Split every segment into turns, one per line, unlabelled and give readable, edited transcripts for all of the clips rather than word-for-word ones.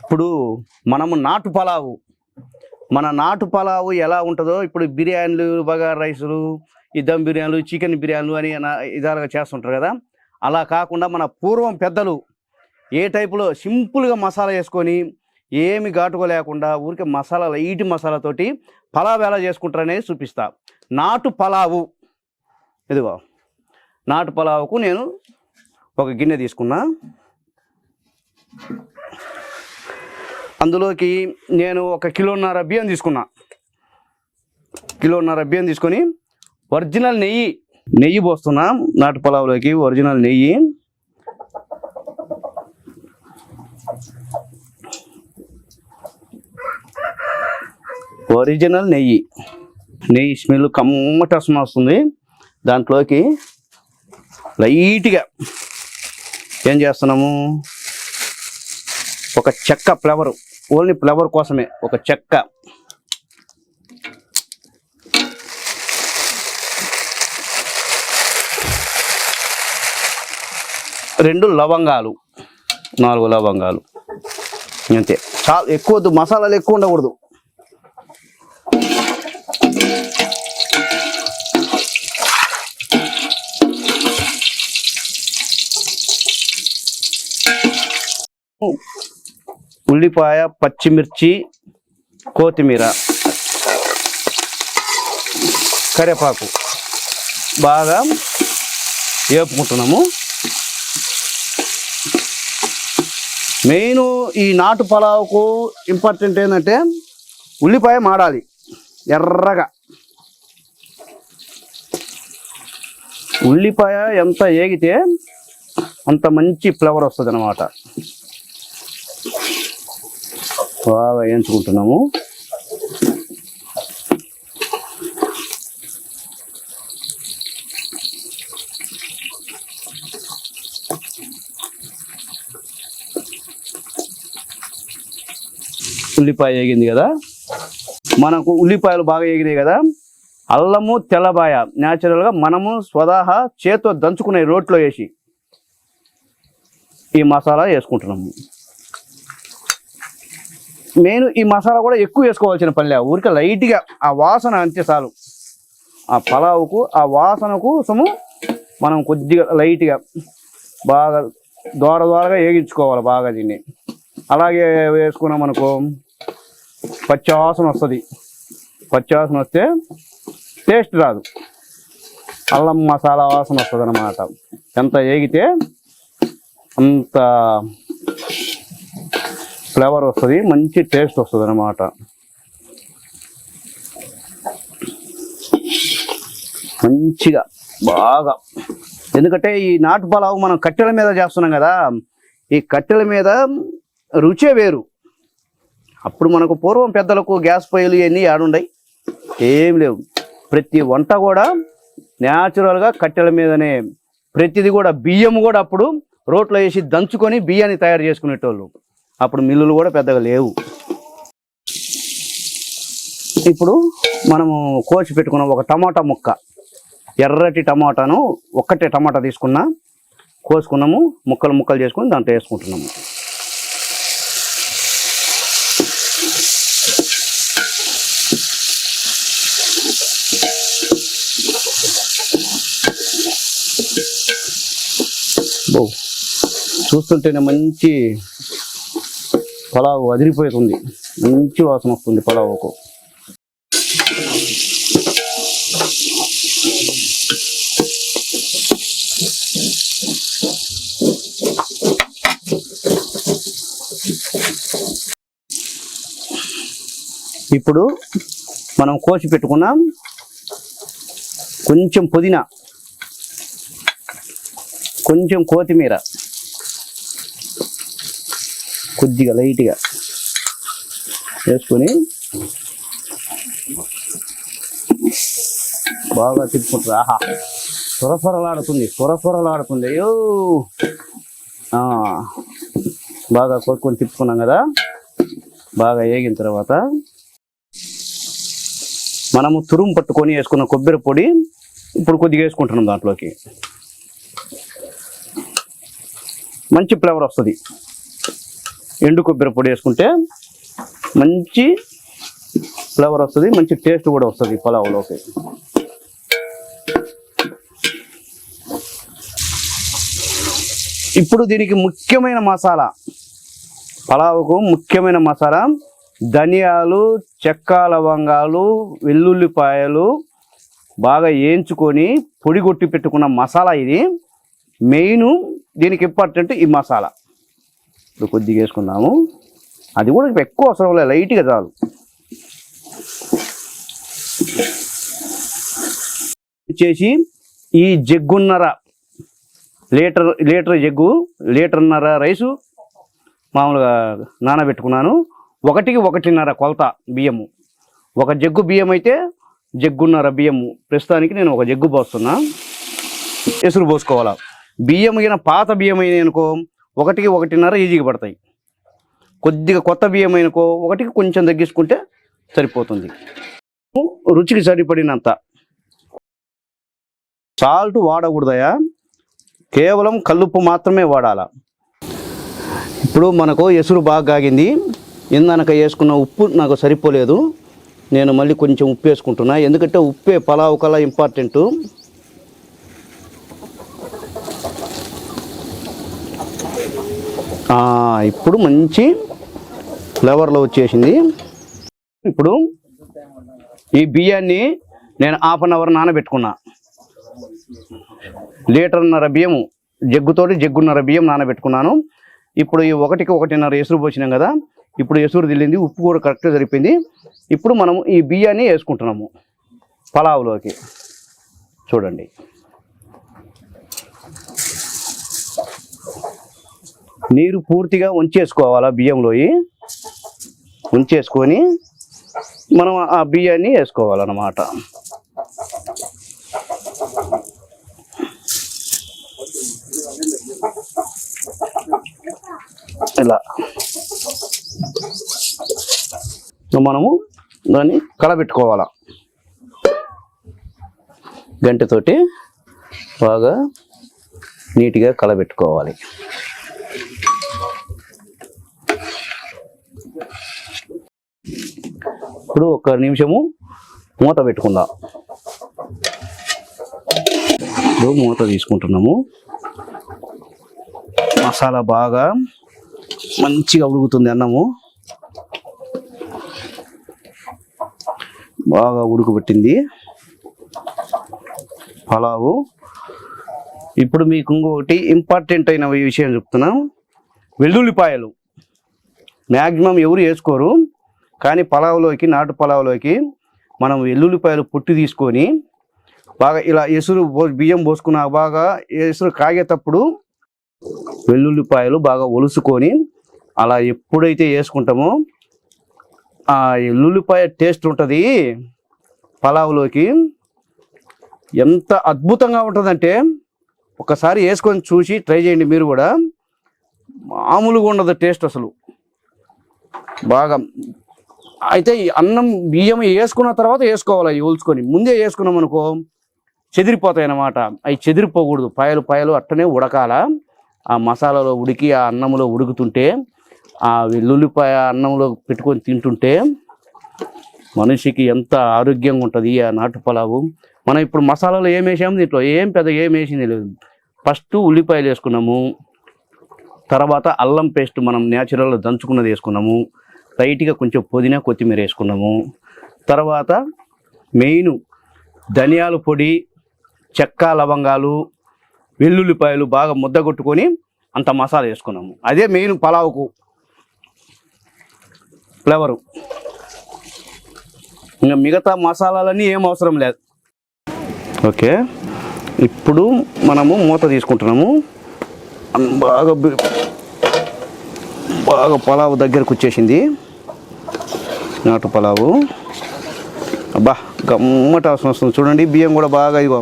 ఇప్పుడు మనము మన నాటు పలావు ఎలా ఉంటుందో ఇప్పుడు బిర్యానీలు, బగారా రైసులు, ఈ దమ్ బిర్యానీలు, చికెన్ బిర్యానీలు అని ఇదాలుగా చేస్తుంటారు కదా. అలా కాకుండా మన పూర్వం పెద్దలు ఏ టైపులో సింపుల్గా మసాలా వేసుకొని ఏమి ఘాటుకోలేకుండా ఊరికే మసాలా లైట్ మసాలాతోటి పలావు ఎలా చేసుకుంటారు అనేది చూపిస్తా. నాటు పలావు ఇదిగో, నాటు పలావుకు నేను ఒక గిన్నె తీసుకున్నా. అందులోకి నేను 1.5 కిలోల బియ్యం తీసుకున్నా. 1.5 కిలోల బియ్యం తీసుకొని ఒరిజినల్ నెయ్యి పోస్తున్నా నాటు పలావులోకి. ఒరిజినల్ నెయ్యి నెయ్యి స్మెల్ కమ్మటి వాసన వస్తుంది. దాంట్లోకి లైట్గా ఏం చేస్తున్నాము, ఒక చెక్క ఫ్లేవర్, ఓన్లీ ఫ్లేవర్ కోసమే ఒక చెక్క, 2 లవంగాలు, 4 లవంగాలు అంతే. చాలా ఎక్కువ మసాలాలు ఎక్కువ ఉండకూడదు. ఉల్లిపాయ, పచ్చిమిర్చి, కొత్తిమీర, కరివేపాకు బాగా వేపుకుంటున్నాము. మెయిన్ ఈ నాటు పలావుకు ఇంపార్టెంట్ ఏంటంటే ఉల్లిపాయ మాడాలి ఎర్రగా. ఉల్లిపాయ ఎంత ఏగితే అంత మంచి ఫ్లేవర్ వస్తుంది అన్నమాట. బాగా వేయించుకుంటున్నాము. ఉల్లిపాయ వేగింది కదా, మనకు ఉల్లిపాయలు బాగా వేగినాయి కదా. అల్లము, తెల్లబాయ న్యాచురల్గా మనము స్వతహా చేతితో దంచుకునే రోట్లో వేసి ఈ మసాలా వేసుకుంటున్నాము. మెయిన్ ఈ మసాలా కూడా ఎక్కువ వేసుకోవాల్సిన పనిలే, ఊరికే లైట్గా ఆ వాసన అంతే చాలు. ఆ పలావుకు ఆ వాసన కోసము మనం కొద్దిగా లైట్గా బాగా దోరగా వేగించుకోవాలి బాగా దీన్ని. అలాగే వేసుకున్నాం అనుకో పచ్చి వాసన వస్తుంది. పచ్చి వాసన వస్తే టేస్ట్ రాదు, అల్లం మసాలా వాసన వస్తుంది అన్నమాట. ఎంత వేగితే అంత ఫ్లేవర్ వస్తుంది, మంచి టేస్ట్ వస్తుంది అన్నమాట. మంచిగా బాగా, ఎందుకంటే ఈ నాటు పలావు మనం కట్టెల మీద చేస్తున్నాం కదా, ఈ కట్టెల మీద రుచే వేరు. అప్పుడు మనకు పూర్వం పెద్దలకు గ్యాస్ పొయ్యిలు ఇవన్నీ ఆడుండయి, ఏం లేవు. ప్రతి వంట కూడా న్యాచురల్గా కట్టెల మీదనే. ప్రతిది కూడా బియ్యం కూడా అప్పుడు రోట్లో వేసి దంచుకొని బియ్యాన్ని తయారు చేసుకునేటోళ్ళు. అప్పుడు మిల్లులు కూడా పెద్దగా లేవు. ఇప్పుడు మనము కోసి పెట్టుకున్నాం ఒక టమాటా ముక్క, ఎర్రటి టమాటాను ఒక్కటే టమాటా తీసుకున్నా, కోసుకున్నాము, ముక్కలు చేసుకుని దాంట్లో వేసుకుంటున్నాము. చూస్తుంటేనే మంచి పలావు అదిరిపోతుంది, మంచి వాసన వస్తుంది పలావుకు. ఇప్పుడు మనం కోసి పెట్టుకున్నాం కొంచెం పుదీనా, కొంచెం కొత్తిమీర, కొద్దిగా లైట్గా వేసుకొని బాగా తిప్పుకుంటుంది. ఆహా, సొరసొరలాడుతుంది. అయ్యో, బాగా కొట్టుకొని తిప్పుకున్నాం కదా. బాగా వేగిన తర్వాత మనము తురుము పట్టుకొని వేసుకున్న కొబ్బరి పొడి ఇప్పుడు కొద్దిగా వేసుకుంటున్నాం. దాంట్లోకి మంచి ఫ్లేవర్ వస్తుంది. ఎండు కొబ్బరి పొడి వేసుకుంటే మంచి ఫ్లేవర్ వస్తుంది, మంచి టేస్ట్ కూడా వస్తుంది పలావులోకి. ఇప్పుడు దీనికి ముఖ్యమైన మసాలా, పలావుకు ముఖ్యమైన మసాలా ధనియాలు, చెక్క లవంగాలు, వెల్లుల్లిపాయలు బాగా వేయించుకొని పొడి కొట్టి పెట్టుకున్న మసాలా ఇది. మెయిన్ దీనికి ఇంపార్టెంట్ ఈ మసాలా. ఇప్పుడు కొద్దిగా వేసుకుందాము, అది కూడా ఎక్కువ అవసరం లేదు, లైట్గా చాలు. వచ్చేసి ఈ జగ్గున్నర లీటర్ జగ్గు, లీటర్న్నర రైసు మామూలుగా నానబెట్టుకున్నాను. 1కి 1.5 కొలత బియ్యము. 1 జగ్గు బియ్యం అయితే జగ్గున్నర బియ్యము. ప్రస్తుతానికి నేను 1 జగ్గు పోస్తున్నా. ఎసురు పోసుకోవాలా. బియ్యం అయినా పాత బియ్యం అయినా అనుకో 1కి 1.5 ఈజీగా పడతాయి. కొద్దిగా కొత్త బియ్యం అయినకో 1కి కొంచెం తగ్గించుకుంటే సరిపోతుంది. రుచికి సరిపడినంత సాల్ట్ వాడకూడదయా, కేవలం కల్లుప్పు మాత్రమే వాడాలా. ఇప్పుడు మనకు ఎసురు బాగా కాగింది. ఇందాక వేసుకున్న ఉప్పు నాకు సరిపోలేదు, నేను మళ్ళీ కొంచెం ఉప్పు వేసుకుంటున్నా. ఎందుకంటే ఉప్పే పలావు కల్లా ఇంపార్టెంటు. ఇప్పుడు మంచి ఫ్లేవర్లో వచ్చేసింది. ఇప్పుడు ఈ బియ్యాన్ని నేను 1/2 అవర్ నానబెట్టుకున్నా. లీటర్న్నర బియ్యము, జగ్గున్నర బియ్యం నానబెట్టుకున్నాను. ఇప్పుడు ఈ 1కి 1.5 ఎసురు పోసినాం కదా, ఇప్పుడు ఎసురు తిల్లింది, ఉప్పు కూడా కరెక్ట్గా సరిపోయింది. ఇప్పుడు మనం ఈ బియ్యాన్ని వేసుకుంటున్నాము పలావులోకి. చూడండి, నీరు పూర్తిగా ఉంచేసుకోవాలా. బియ్యంలోకి ఉంచేసుకొని మనం ఆ బియ్యాన్ని వేసుకోవాలన్నమాట. ఇలా మనము దాన్ని కలబెట్టుకోవాలా. గంటతోటి బాగా నీట్గా కలబెట్టుకోవాలి. ఇప్పుడు 1 నిమిషము మూత పెట్టుకుందాం. ఇప్పుడు మూత తీసుకుంటున్నాము. మసాలా బాగా మంచిగా ఉడుకుతుంది. అన్నము బాగా ఉడుకుపెట్టింది పలావు. ఇప్పుడు మీకు ఇంకొకటి ఇంపార్టెంట్ అయిన విషయం చెప్తున్నాం. వెల్లుల్లిపాయలు మ్యాక్సిమం ఎవరు వేసుకోరు, కానీ పలావులోకి, నాటు పలావులోకి మనం వెల్లుల్లిపాయలు పొట్టు తీసుకొని బాగా ఇలా ఎసురు బియ్యం పోసుకున్నా బాగా ఎసురు కాగేటప్పుడు వెల్లుల్లిపాయలు బాగా ఒలుసుకొని అలా ఎప్పుడైతే వేసుకుంటామో ఆ వెల్లుల్లిపాయ టేస్ట్ ఉంటుంది పలావులోకి. ఎంత అద్భుతంగా ఉంటుందంటే ఒకసారి వేసుకొని చూసి ట్రై చేయండి మీరు కూడా. మామూలుగా ఉండదు టేస్ట్ అసలు. బాగా అయితే ఈ అన్నం బియ్యం వేసుకున్న తర్వాత వేసుకోవాలి. అవి ఒలుచుకొని ముందే వేసుకున్నాం అనుకో చెదిరిపోతాయి అన్నమాట. అవి చెదిరిపోకూడదు. పాయలు అట్టనే ఉడకాల. ఆ మసాలాలో ఉడికి ఆ అన్నంలో ఉడుకుతుంటే ఆ వెల్లుల్లిపాయ అన్నంలో పెట్టుకొని తింటుంటే మనిషికి ఎంత ఆరోగ్యంగా ఉంటుంది ఆ నాటు పలావు. మనం ఇప్పుడు మసాలాలో ఏం వేసాము, దీంట్లో ఏం వేసింది లేదు. ఫస్ట్ ఉల్లిపాయలు వేసుకున్నాము, తర్వాత అల్లం పేస్ట్ మనం న్యాచురల్గా దంచుకున్నది వేసుకున్నాము, లైట్గా కొంచెం పుదీనా కొత్తిమీర వేసుకున్నాము, తర్వాత మెయిన్ ధనియాల పొడి, చెక్క లవంగాలు, వెల్లుల్లిపాయలు బాగా ముద్ద కొట్టుకొని అంత మసాలా వేసుకున్నాము. అదే మెయిన్ పలావుకు ఫ్లేవరు. ఇంకా మిగతా మసాలాలన్నీ ఏం అవసరం లేదు. ఓకే, ఇప్పుడు మనము మూత తీసుకుంటున్నాము. బాగా పలావు దగ్గరకు వచ్చేసింది నాటు పలావు. అబ్బా గమ్మట అవసరం వస్తుంది చూడండి. బియ్యం కూడా బాగా ఇదిగో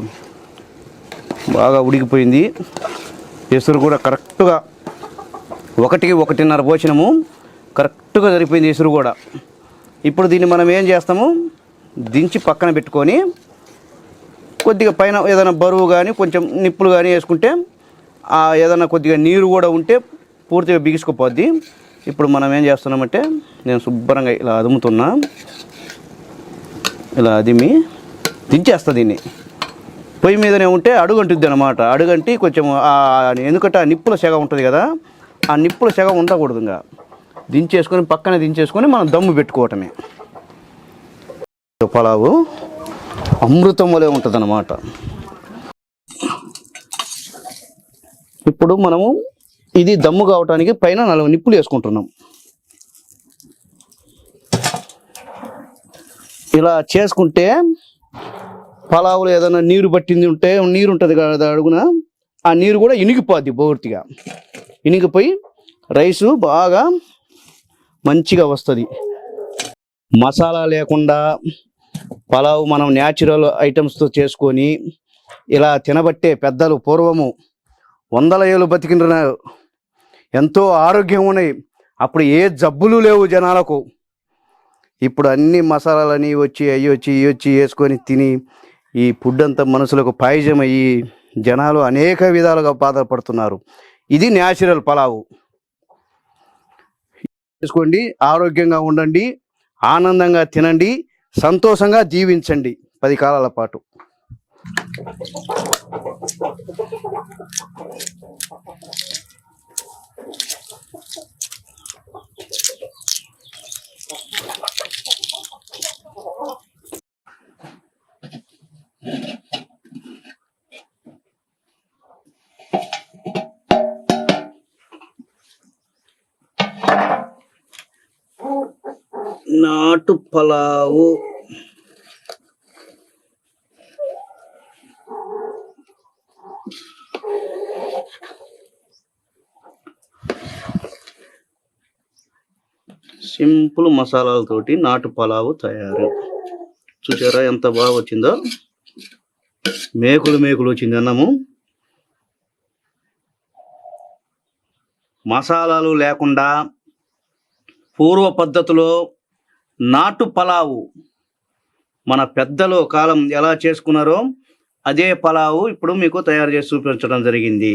బాగా ఉడికిపోయింది. ఎసురు కూడా కరెక్ట్గా 1కి 1.5 పోసినాము, కరెక్ట్గా సరిపోయింది ఎసురు కూడా. ఇప్పుడు దీన్ని మనం ఏం చేస్తాము, దించి పక్కన పెట్టుకొని కొద్దిగా పైన ఏదైనా బరువు కానీ కొంచెం నిప్పులు కానీ వేసుకుంటే ఏదైనా కొద్దిగా నీరు కూడా ఉంటే పూర్తిగా బిగుసుకుపోద్ది. ఇప్పుడు మనం ఏం చేస్తున్నామంటే నేను శుభ్రంగా ఇలా అదుముతున్నా, ఇలా అదిమి దించేస్తా. దీన్ని పొయ్యి మీదనే ఉంటే అడుగంటుద్ది అనమాట. అడుగంటి కొంచెం ఎందుకంటే ఆ నిప్పుల సెగ ఉంటుంది కదా, ఆ నిప్పుల సెగ ఉండకూడదు. ఇంకా దించేసుకొని పక్కనే దించేసుకొని మనం దమ్ము పెట్టుకోవటమే. పలావు అమృతం వలె ఉంటుంది అన్నమాట. ఇప్పుడు మనము ఇది దమ్ము కావటానికి పైన 4 నిప్పులు వేసుకుంటున్నాం. ఇలా చేసుకుంటే పలావులో ఏదైనా నీరు పట్టింది ఉంటే, నీరు ఉంటుంది కదా అడుగున, ఆ నీరు కూడా ఇనిగిపోద్ది పూర్తిగా. ఇనిగిపోయి రైసు బాగా మంచిగా వస్తుంది. మసాలా లేకుండా పలావు మనం న్యాచురల్ ఐటమ్స్తో చేసుకొని ఇలా తినబట్టే పెద్దలు పూర్వము 100 ఏళ్ళు బతికినారు, ఎంతో ఆరోగ్యం ఉన్నాయి. అప్పుడు ఏ జబ్బులు లేవు జనాలకు. ఇప్పుడు అన్ని మసాలాలని వచ్చి అవి వచ్చి ఇవి వచ్చి వేసుకొని తిని ఈ ఫుడ్ అంతా మనుషులకు పాయిజం అయ్యి జనాలు అనేక విధాలుగా బాధపడుతున్నారు. ఇది న్యాచురల్ పలావు. చేసుకోండి, ఆరోగ్యంగా ఉండండి, ఆనందంగా తినండి, సంతోషంగా జీవించండి 10 కాలాల పాటు. నాటు పలావు సింపుల్ మసాలాలతోటి నాటు పలావు తయారు. చూసారా ఎంత బాగా వచ్చిందో, మేకులు వచ్చింది అన్నము. మసాలాలు లేకుండా పూర్వ పద్ధతిలో నాటు పలావు మన పెద్దలు కాలం ఎలా చేసుకున్నారో అదే పలావు ఇప్పుడు మీకు తయారు చేసి చూపించడం జరిగింది.